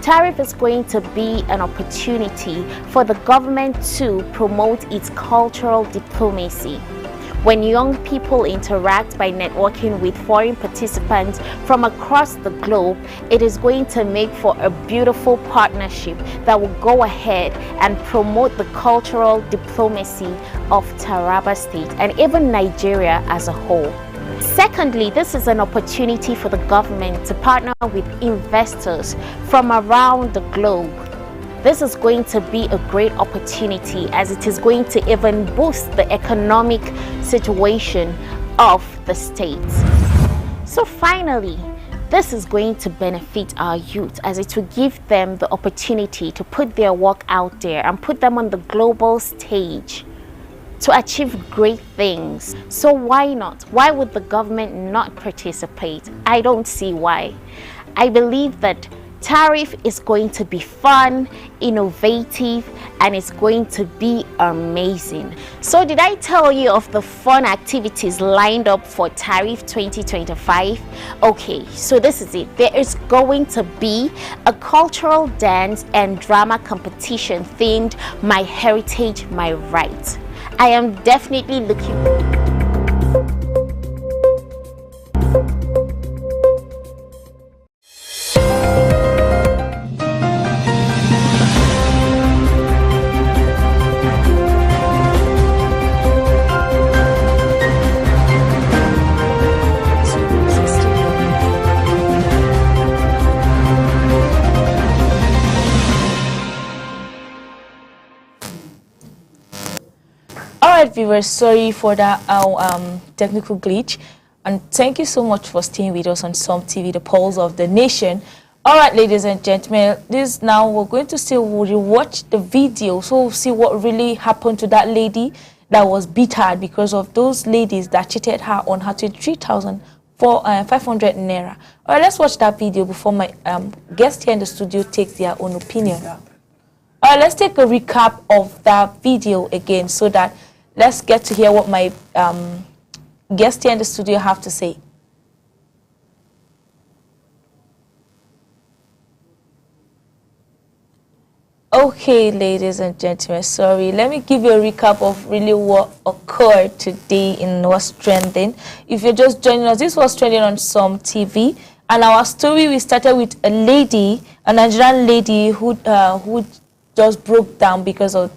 Tariff is going to be an opportunity for the government to promote its cultural diplomacy. When young people interact by networking with foreign participants from across the globe, it is going to make for a beautiful partnership that will go ahead and promote the cultural diplomacy of Taraba State and even Nigeria as a whole. Secondly, this is an opportunity for the government to partner with investors from around the globe. This is going to be a great opportunity as it is going to even boost the economic situation of the state. So finally, this is going to benefit our youth as it will give them the opportunity to put their work out there and put them on the global stage to achieve great things. So why not? Why would the government not participate? I don't see why. I believe that Tariff is going to be fun, innovative, and it's going to be amazing. So did I tell you of the fun activities lined up for Tariff 2025? Okay, so this is it. There is going to be a cultural dance and drama competition themed My Heritage, My Right. I am definitely looking. Alright viewers, sorry for that technical glitch, and thank you so much for staying with us on Som TV, the pulse of the nation. Alright ladies and gentlemen, this now we're going to still rewatch the video, so we'll see what really happened to that lady that was beat hard because of those ladies that cheated her on her 23,500 naira. Alright, let's watch that video before my guest here in the studio takes their own opinion. Alright, let's take a recap of that video again so that let's get to hear what my guests here in the studio have to say. Okay, ladies and gentlemen, sorry. Let me give you a recap of really what occurred today in what's trending. If you're just joining us, this was trending on Som TV. And our story, we started with a lady, a Nigerian lady who just broke down because of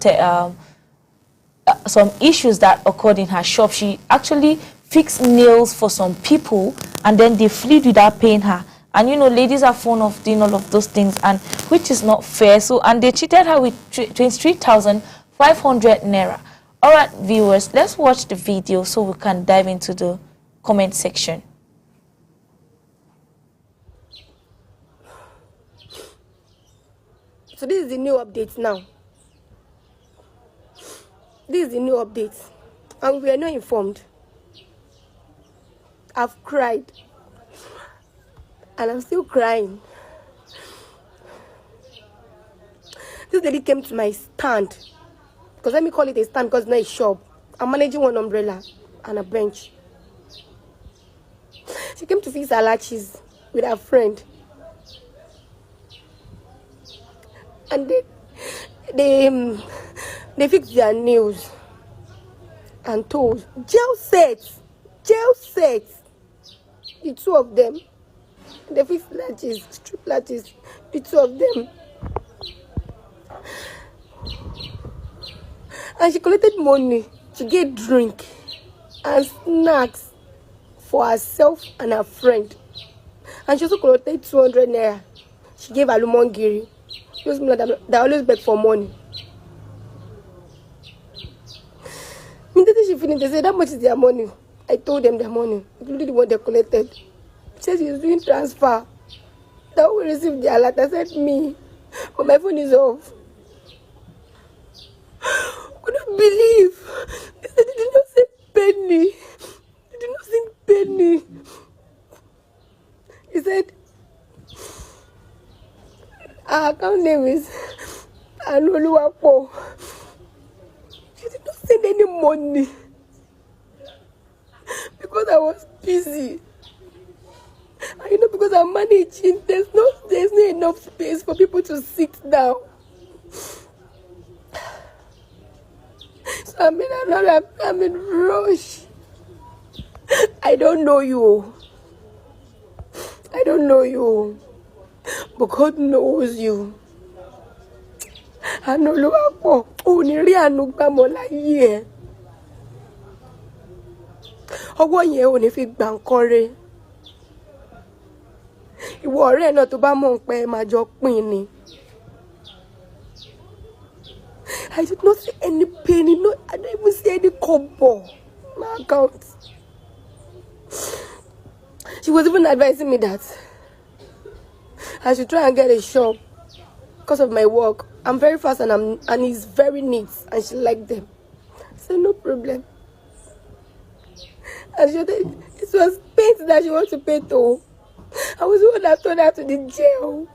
some issues that occurred in her shop. She actually fixed nails for some people and then they fled without paying her. And you know, ladies are fond of doing all of those things, and which is not fair. So, and they cheated her with 23,500 naira. All right, viewers, let's watch the video so we can dive into the comment section. So this is the new update now. This is the new update, and we are not informed. I've cried, and I'm still crying. This lady came to my stand, because let me call it a stand because it's not a shop. I'm managing one umbrella and a bench. She came to fix her latches with her friend, and they fixed their nails and toes, gel sets, the two of them. They fixed latches, strip latches, the two of them. And she collected money to get drink and snacks for herself and her friend. And she also collected 200 naira. She gave Alumongiri. Those people that always beg for money. Immediately she finished, they said, how much is their money? I told them their money, including the one they collected. She says he's doing transfer. That will receive their alert. I said, me, but my phone is off. I couldn't believe. They said they did not say penny. They did not say penny. He said, our account name is Anoluwapo. She did not send any money because I was busy. And You know, because I'm managing, there's no enough space for people to sit down. So I'm in rush. I don't know you. I don't know you. But God knows you. I know you are poor. Oh, nearly I know Bamola here. Ọwọ́ yẹn ò ní fi gbà nǹkan re. Ìwọ ọ̀rẹ́ náà tó bá mọ̀ pé ẹ máa jọ pín ni. I did not see any penny. No, I didn't even see any kobo. My account. She was even advising me that I should try and get a shop because of my work. I'm very fast and it's very neat, and she liked them. I said no problem. And she said it was paint that she wanted to paint. Oh, I was the one that told her to the jail.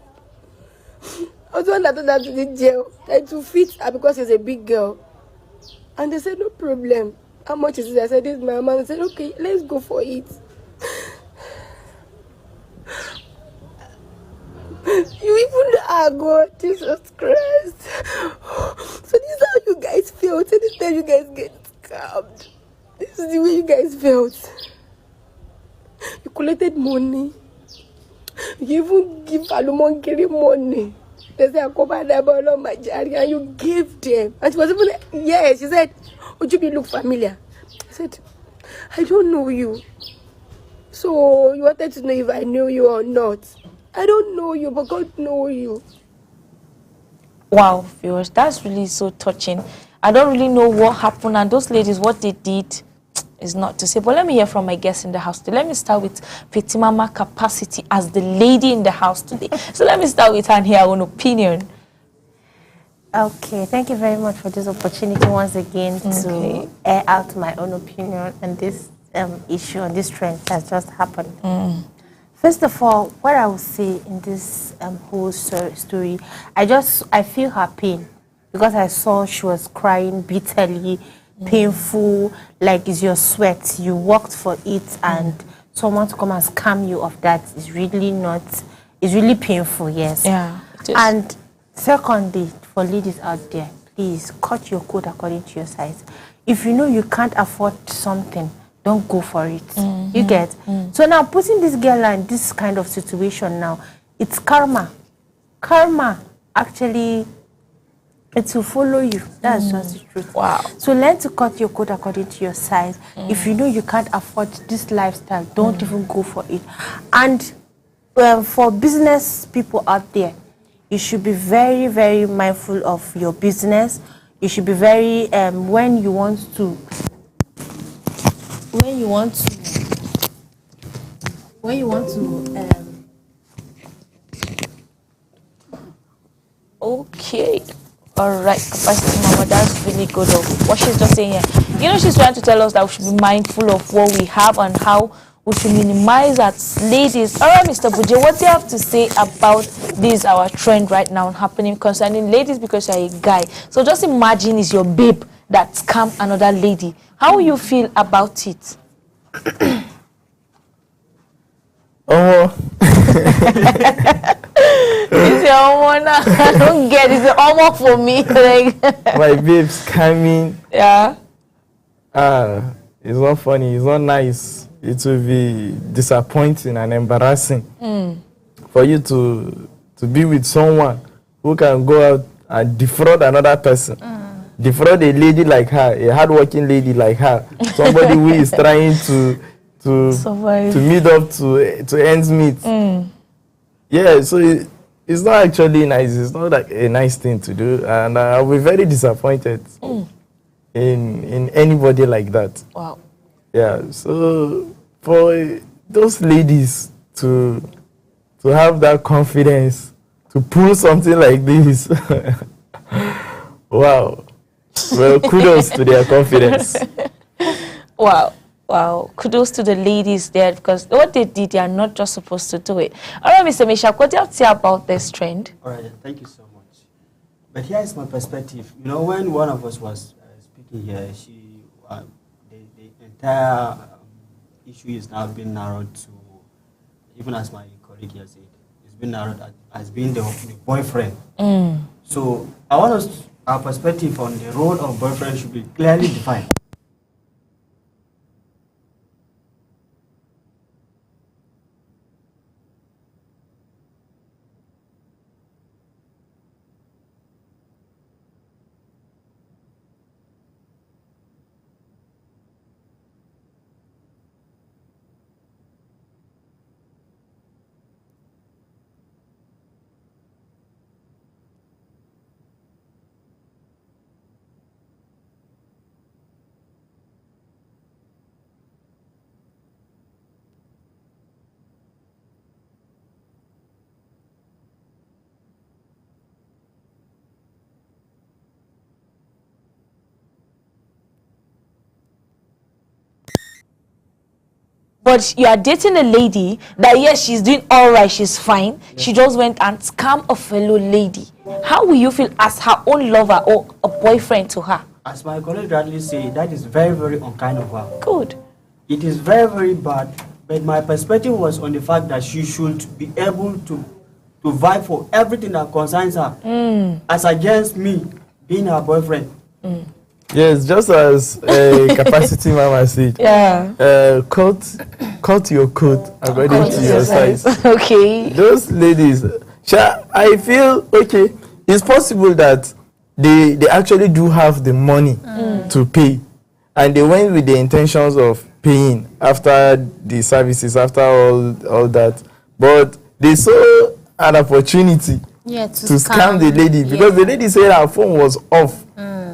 I was the one that told her to the jail. Like to fit her because she's a big girl. And they said no problem. How much is it? I said this is my amount. I said okay, let's go for it. You even God, Jesus Christ. So this is how you guys felt. So this time you guys get scammed. This is the way you guys felt. You collected money. You even give Alumongiri money. They say, and you gave them. And she was even like, yeah, she said, would you look familiar? I said, I don't know you. So you wanted to know if I knew you or not. I don't know you, but God knows you. Wow, viewers, that's really so touching. I don't really know what happened, and those ladies, what they did is not to say. But let me hear from my guests in the house today. Let me start with Fatimama capacity as the lady in the house today. So let me start with her and hear her own opinion. Okay, thank you very much for this opportunity once again to air out my own opinion on this issue, on this trend that's just happened. First of all, what I will say in this whole story, I feel her pain because I saw she was crying bitterly, painful, like it's your sweat. You worked for it, and someone to come and scam you of that is really not. It's really painful, yes. Yeah. And secondly, for ladies out there, please cut your coat according to your size. If you know you can't afford something, don't go for it. You get? So now putting this girl in this kind of situation now, it's karma. Karma, actually, it will follow you. That's just the truth. Wow. So learn to cut your coat according to your size. If you know you can't afford this lifestyle, don't even go for it. And for business people out there, you should be very, very mindful of your business. You should be very, when you want to Okay. All right, capacity mama, that's really good of what she's just saying here. You know, she's trying to tell us that we should be mindful of what we have and how we should minimize as ladies. All right, Mr. Buje, what do you have to say about this, our trend right now happening concerning ladies because you're a guy? So just imagine it's your babe that scam another lady. How will you feel about it? It's your own. I don't get it. It's almost for me. Like my babe's coming. Yeah. It's not funny. It's not nice. It will be disappointing and embarrassing for you to be with someone who can go out and defraud another person. Defraud a lady like her, a hardworking lady like her, somebody who is trying to meet up to ends meet. Yeah, so it's not actually nice. It's not like a nice thing to do, and I'll be very disappointed in anybody like that. Wow. Yeah, so for those ladies to have that confidence to pull something like this, wow. Well, kudos to their confidence. Wow. Wow. Kudos to the ladies there because what they did, they are not just supposed to do it. All right, Mr. Meshach, what do you have to say about this trend? All right, thank you so much. But here is my perspective. You know, when one of us was speaking here, the entire issue is now being narrowed to even as my colleague here said, it's been narrowed as being the boyfriend. So I want us, our perspective on the role of boyfriend should be clearly defined. But you are dating a lady that, yes, she's doing all right, she's fine. She just went and scammed a fellow lady. How will you feel as her own lover or a boyfriend to her? As my colleague rightly said, that is very, very unkind of her. Good. It is very, very bad. But my perspective was on the fact that she should be able to vie for everything that concerns her, as against me being her boyfriend. Yes, just as Capacity Mama said. Yeah. Cut your coat according to your size. Okay. Those ladies, I feel okay. It's possible that they actually do have the money to pay, and they went with the intentions of paying after the services, after all that. But they saw an opportunity to scam the lady, because the lady said her phone was off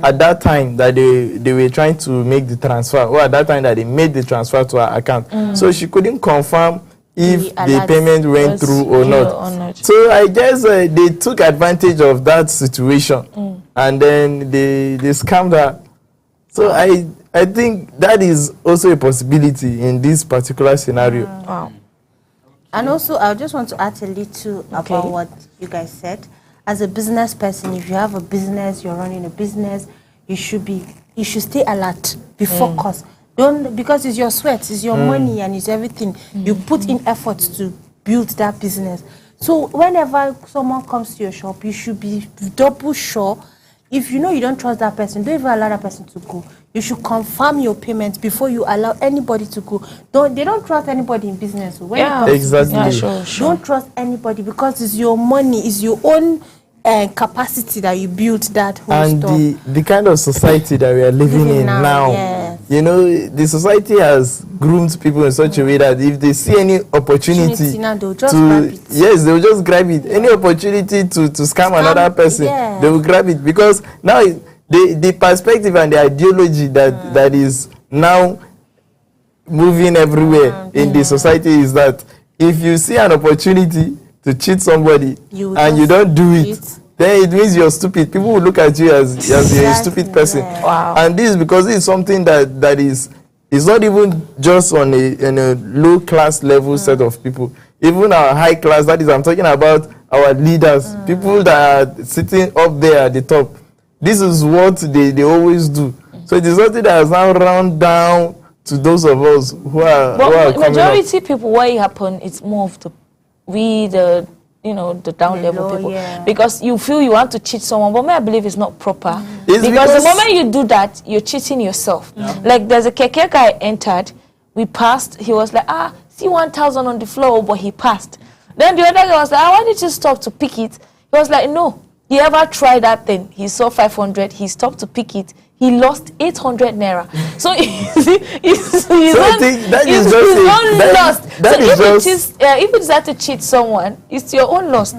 at that time that they were trying to make the transfer, or at that time that they made the transfer to her account. So she couldn't confirm if the payment went through or not. So I guess they took advantage of that situation, and then they scammed her. So I think that is also a possibility in this particular scenario. Wow. And also, I just want to add a little about what you guys said. As a business person, if you have a business, you're running a business, you should stay alert, be focused. Don't, because it's your sweat, it's your money, and it's everything. You put in effort to build that business. So whenever someone comes to your shop, you should be double sure. If you know you don't trust that person, don't even allow that person to go. You should confirm your payment before you allow anybody to go. They don't trust anybody in business. When it comes to business, don't trust anybody, because it's your money, it's your own capacity that you built that whole store. And the kind of society that we are living in now, you know, the society has groomed people in such a way that if they see any opportunity now, they'll just grab it. Yes, they will just grab it. Any opportunity to scam another person, they will grab it, because now the perspective and the ideology that is now moving everywhere in the society is that if you see an opportunity to cheat somebody and you don't do it, then it means you're stupid. People will look at you as you're a stupid person. Wow. And this is because it's something that is not even just on a low class level set of people. Even our high class, that is, I'm talking about our leaders, people that are sitting up there at the top. This is what they always do. So it is something that has now round down to those of us who are majority people, what happen, it's more of the down level people, because you feel you want to cheat someone, but I believe it's not proper. Because the moment you do that, you're cheating yourself. Like there's a keke guy entered, we passed, he was like, see 1,000 on the floor, but he passed. Then the other guy was like, why did you stop to pick it? He was like, no. He ever tried that thing. He saw 500, he stopped to pick it. He lost 800 naira. So he's not lost. So if it's that to cheat someone, it's your own loss,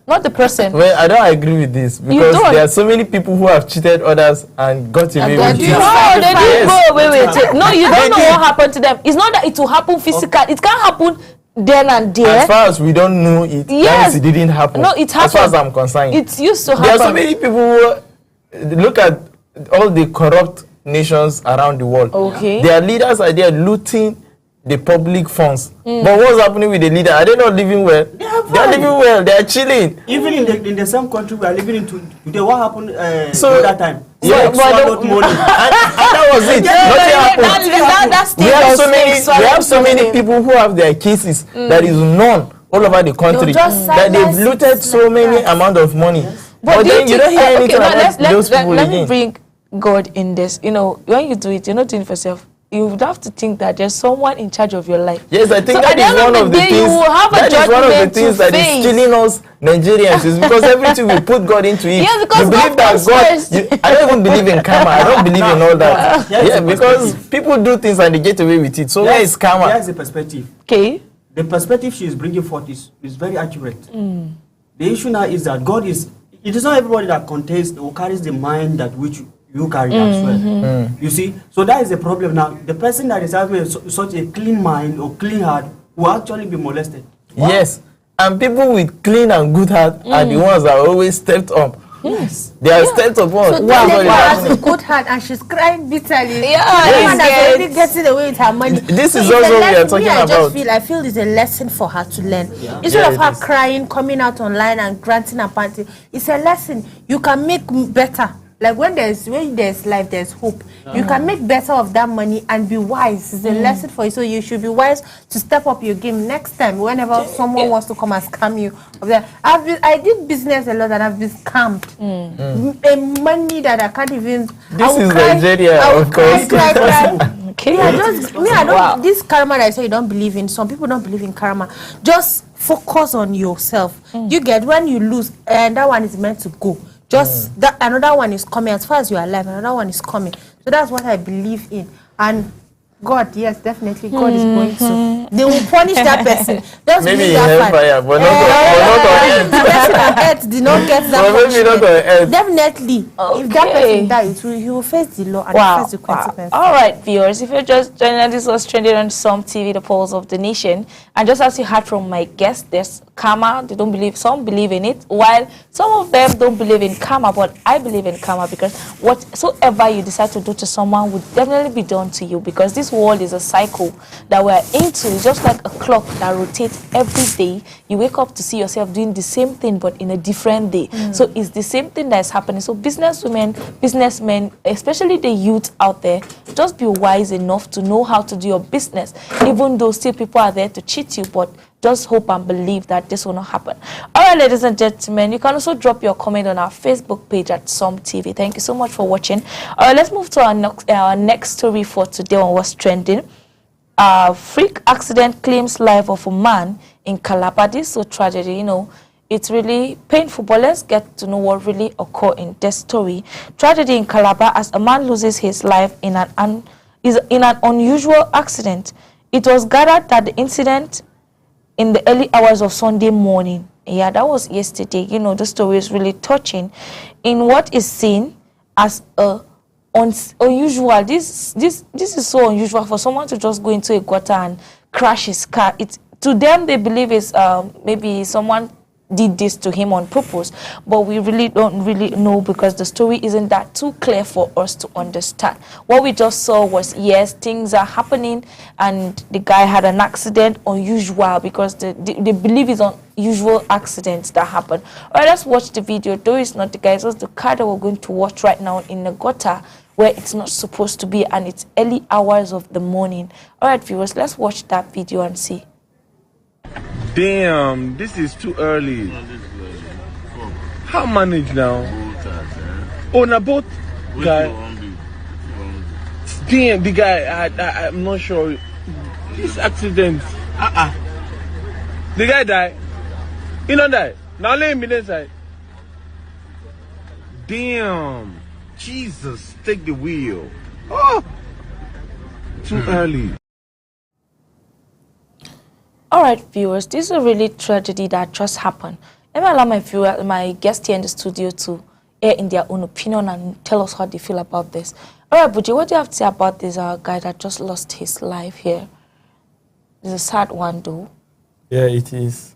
not the person. Well, I don't agree with this, because there are so many people who have cheated others and got away with it. No, they didn't go away with it. No, you don't know what happened to them. It's not that it will happen physical. It can't happen then and there. As far as we don't know it, yes, it didn't happen. No, it happened. As far as I'm concerned, it used to happen. There are so many people who look at all the corrupt nations around the world. Their leaders are there looting the public funds. But what's happening with the leader? Are they not living well? They are They're living well. They're chilling. Even in the same country we are living in today, what happened So- that time? Yeah, So, swallowed money. and that was it. Nothing happened. We have so many people who have their cases that is known all over the country just that they've silence looted it so like many that. amount of money. But But then you don't hear anything about those people let me again. bring God in this. You know, when you do it, you're not doing it for yourself. You would have to think that there's someone in charge of your life. Yes, I think So that at the is end of one the of the day, you things. will have a That is one of the judgment things to that is face. killing us Nigerians is because everything we put God into it. Yes, because you believe God that comes God. first. I don't even believe in karma. I don't believe in all that. Here's Yeah, the because perspective. people do things and they get away with it. So where is karma? Here's the perspective. Okay. The perspective she is bringing forth is very accurate. The issue now is that God is, it is not everybody that contains or carries the mind that which you carry as well. You see, so that is the problem now. The person that is having such a clean mind or clean heart will actually be molested. Yes, and people with clean and good heart are the ones that are always stepped up. Yes. They are stepped upon. So That's this what lady is has happening. a good heart and she's crying bitterly. Yeah, The one that's yes. already getting away with her money. This is it's a also what we are lesson- talking I about. just I feel it's a lesson for her to learn. Instead Yeah, of it her is. crying, coming out online and granting a party, it's a lesson. You can make better. Like when there's life, there's hope. You can make better of that money and be wise. It's a lesson for you. So you should be wise to step up your game next time. Whenever someone wants to come and scam you, I did business a lot and I've been scammed. Money that I can't even. This is Nigeria, of course. Okay. Yeah, just me. I don't. This karma that I say you don't believe in. Some people don't believe in karma. Just focus on yourself. You get when you lose, and that one is meant to go. Just that another one is coming. As far as you are alive, another one is coming. So that's what I believe in. And God, yes, definitely, God is going to. They will punish that person. Just Maybe believe in that hellfire, but not the person on earth did not get that But maybe not punishment. on earth. Definitely, if that Okay. person dies, he will face the law and Wow. face the consequences. All right, viewers, if you're just joining us, this was trending on Some TV, the polls of the nation. And just as you heard from my guest, there's karma. They don't believe, some believe in it, while some of them don't believe in karma. But I believe in karma because whatsoever you decide to do to someone would definitely be done to you, because this world is a cycle that we're into. It's just like a clock that rotates every day. You wake up to see yourself doing the same thing but in a different day. So it's the same thing that is happening. So businesswomen, businessmen, especially the youth out there, just be wise enough to know how to do your business, even though still people are there to cheat you. But just hope and believe that this will not happen. All right, ladies and gentlemen, you can also drop your comment on our Facebook page at Some TV. Thank you so much for watching. All right, let's move to our next story for today on what's trending. Freak accident claims life of a man in Calabar. This is so tragedy, you know. It's really painful, but let's get to know what really occurred in this story. Tragedy in Calabar as a man loses his life in an unusual accident. It was gathered that the incident in the early hours of Sunday morning. Yeah, that was yesterday. You know, the story is really touching in what is seen as unusual. This is so unusual for someone to just go into a gutter and crash his car. To them, they believe it's maybe someone did this to him on purpose, but we really don't really know because the story isn't that too clear for us to understand. What we just saw was, yes, things are happening and the guy had an accident, unusual, because they believe it's unusual accidents that happen. All right, let's watch the video. Though it's not the guy, it's just the car that we're going to watch right now in the gutter where it's not supposed to be, and it's early hours of the morning. All right, viewers, let's watch that video and see. Damn, this is too early. How manage now? Oh, na boat guy. Damn, the guy. I'm not sure. This accident. The guy died. He not die. Now let him inside. Damn, Jesus, take the wheel. Oh, too early. All right, viewers, this is a really tragedy that just happened. Let me allow my guest here in the studio to air in their own opinion and tell us how they feel about this. All right, Buji, what do you have to say about this guy that just lost his life here? It's a sad one, though. Yeah, it is.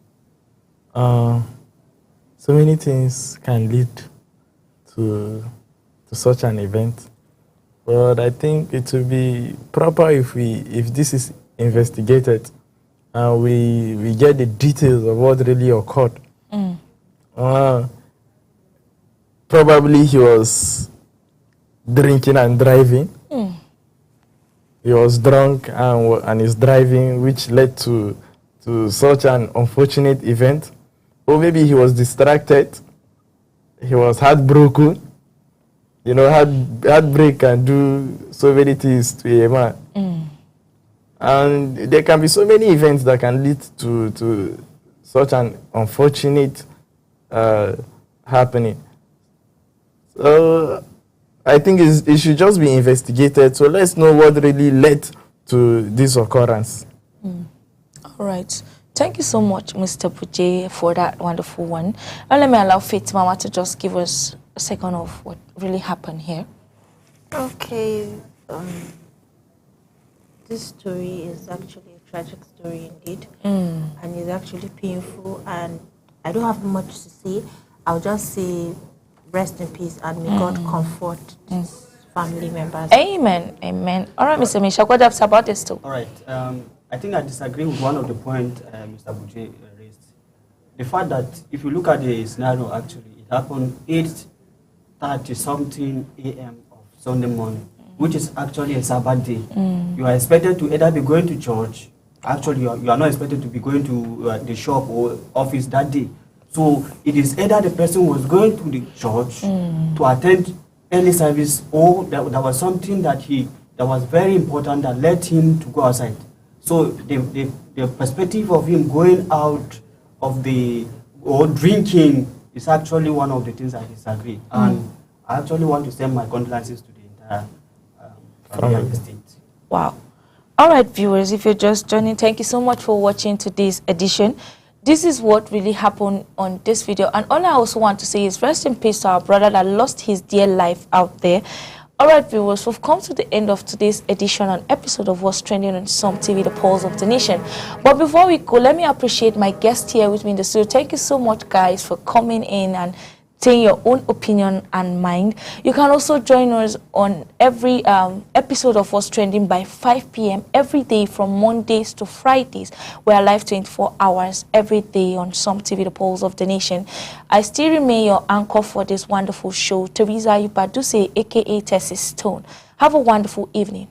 So many things can lead to such an event, but I think it would be proper if this is investigated and we get the details of what really occurred. Probably he was drinking and driving. He was drunk and is driving, which led to such an unfortunate event. Or maybe he was distracted. He was heartbroken. You know, heartbreak can do so many things to a man. And there can be so many events that can lead to such an unfortunate happening. So I think it should just be investigated. So let's know what really led to this occurrence. All right. Thank you so much, Mr. Buje, for that wonderful one. And let me allow Faith Mama to just give us a second of what really happened here. Okay. This story is actually a tragic story indeed. And it's actually painful. And I don't have much to say. I'll just say rest in peace and may God comfort these family members. Amen. Amen. All right, Mr. Misha, what else about this too? All right. I think I disagree with one of the points Mr. Buje raised. The fact that if you look at the scenario, actually, it happened 8:30 something a.m. of Sunday morning, which is actually a Sabbath day. You are expected to either be going to church. Actually, you are not expected to be going to the shop or office that day. So it is either the person was going to the church to attend early service, or there was something that was very important that led him to go outside. So the perspective of him going out or drinking is actually one of the things I disagree. And I actually want to send my condolences to the entire family of the state. Wow. All right, viewers, if you're just joining, thank you so much for watching today's edition. This is what really happened on this video. And all I also want to say is rest in peace to our brother that lost his dear life out there. All right, viewers, we've come to the end of today's edition and episode of What's Trending on Some TV, the Pulse of the Nation. But before we go, let me appreciate my guest here with me in the studio. Thank you so much, guys, for coming in and saying your own opinion and mind. You can also join us on every episode of What's Trending by 5 p.m. every day from Mondays to Fridays. We are live 24 hours every day on Some TV, the Pulse of the Nation. I still remain your anchor for this wonderful show, Teresa Yupaduse, a.k.a. Tessie Stone. Have a wonderful evening.